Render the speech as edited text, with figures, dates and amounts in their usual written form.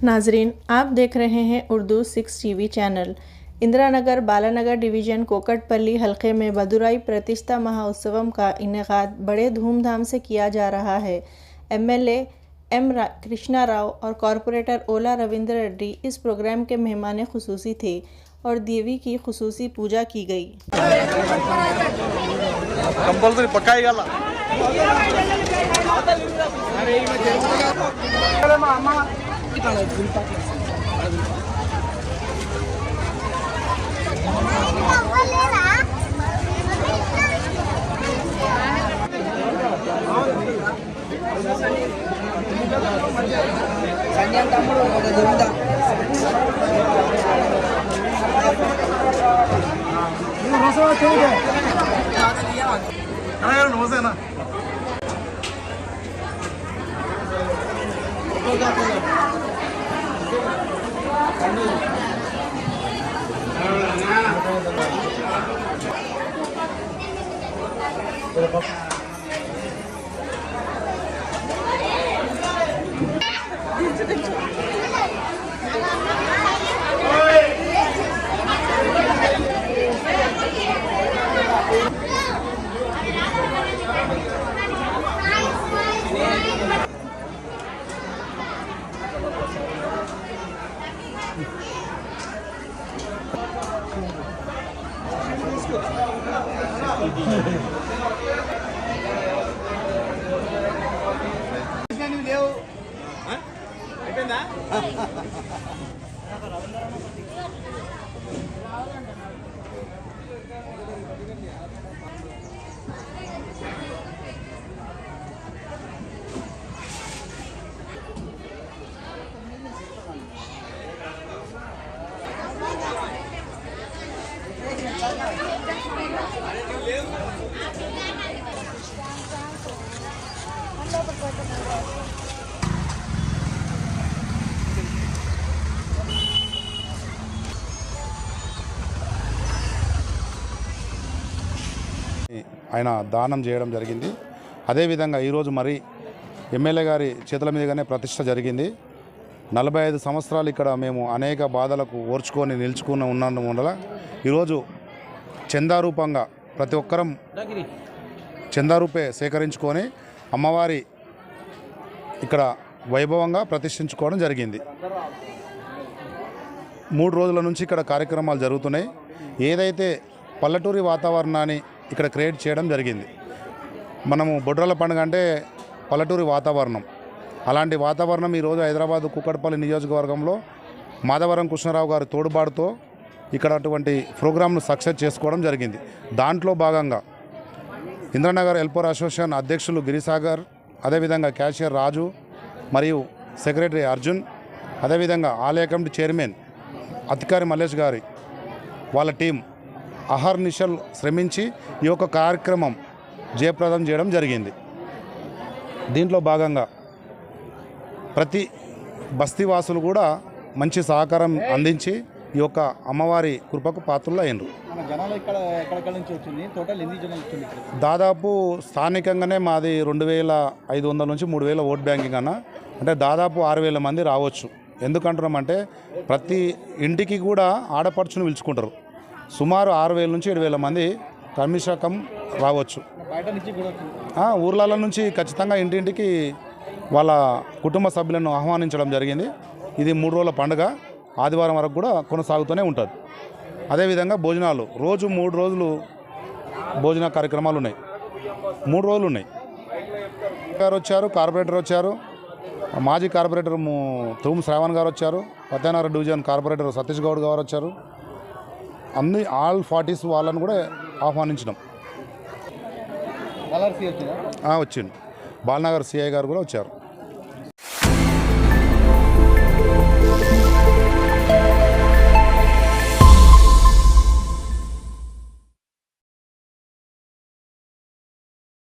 नाजरीन, आप देख रहे हैं Urdu 6 TV channel. Indira Nagar Balanagar division Kukatpally हलके में बदुराई प्रतिष्ठा महोत्सवम का इनेकाद बड़े धूमधाम से किया जा रहा है। एमएलए एम कृष्णा राव और कॉरपोरेटर ओला रविंद्र रेड्डी इस प्रोग्राम के मेहमान खुसूसी थे और देवी की खुसूसी पूजा की गई। ఆయన దానం చేయడం జరిగింది. అదేవిధంగా ఈరోజు మరి ఎమ్మెల్యే గారి చేతుల మీదుగానే ప్రతిష్ట జరిగింది. 45 సంవత్సరాలు ఇక్కడ మేము అనేక బాధలకు ఓర్చుకొని నిలుచుకుని ఉన్నందు వల్ల ఈరోజు చందారూపంగా ప్రతి ఒక్కరం చందారూపే సేకరించుకొని అమ్మవారి ఇక్కడ వైభవంగా ప్రతిష్ఠించుకోవడం జరిగింది. 3 రోజుల నుంచి ఇక్కడ కార్యక్రమాలు జరుగుతున్నాయి. ఏదైతే పల్లెటూరి వాతావరణాన్ని ఇక్కడ క్రియేట్ చేయడం జరిగింది. మనము బొడ్రాల పండుగ అంటే పల్లెటూరి వాతావరణం, అలాంటి వాతావరణం ఈరోజు హైదరాబాద్ కూకట్పల్లి నియోజకవర్గంలో మాధవరం కృష్ణారావు గారి తోడుబాటుతో ఇక్కడ అటువంటి ప్రోగ్రాంను సక్సెస్ చేసుకోవడం జరిగింది. దాంట్లో భాగంగా ఇంద్రనగర్ హెల్పర్ అసోసియేషన్ అధ్యక్షులు గిరిసాగర్, అదేవిధంగా క్యాషియర్ రాజు మరియు సెక్రటరీ అర్జున్, అదేవిధంగా ఆలయ కమిటీ చైర్మన్ అధికారి మల్లేష్ గారి వాళ్ళ టీం అహర్నిశలు శ్రమించి ఈ యొక్క కార్యక్రమం జయప్రదం చేయడం జరిగింది. దీంట్లో భాగంగా ప్రతి బస్తీవాసులు కూడా మంచి సహకారం అందించి ఈ యొక్క అమ్మవారి కృపకు పాత్రలు అయినరు. దాదాపు స్థానికంగానే మాది 2500 నుంచి 3000 ఓట్ బ్యాంకింగ్ అన్న, అంటే దాదాపు 6000 మంది రావచ్చు. ఎందుకంటున్నామంటే ప్రతి ఇంటికి కూడా ఆడపడుచును పిలుచుకుంటారు. సుమారు 6000 నుంచి 7000 మంది కమిషకం రావచ్చు. ఊర్ల నుంచి ఖచ్చితంగా ఇంటింటికి వాళ్ళ కుటుంబ సభ్యులను ఆహ్వానించడం జరిగింది. ఇది 3 రోజుల పండుగ, ఆదివారం వరకు కూడా కొనసాగుతూనే ఉంటుంది. అదేవిధంగా భోజనాలు రోజు 3 రోజులు భోజన కార్యక్రమాలు ఉన్నాయి. 3 రోజులు ఉన్నాయి. గారు వచ్చారు, కార్పొరేటర్ వచ్చారు, మాజీ కార్పొరేటర్ తూము శ్రావణ్ గారు వచ్చారు, పత్యానగర్ డివిజన్ కార్పొరేటర్ సతీష్ గౌడ్ గారు వచ్చారు. అన్ని ఆల్ 40s వాళ్ళని కూడా ఆహ్వానించినాం. వచ్చిండు. బాలనగర్ సిఐ గారు కూడా వచ్చారు.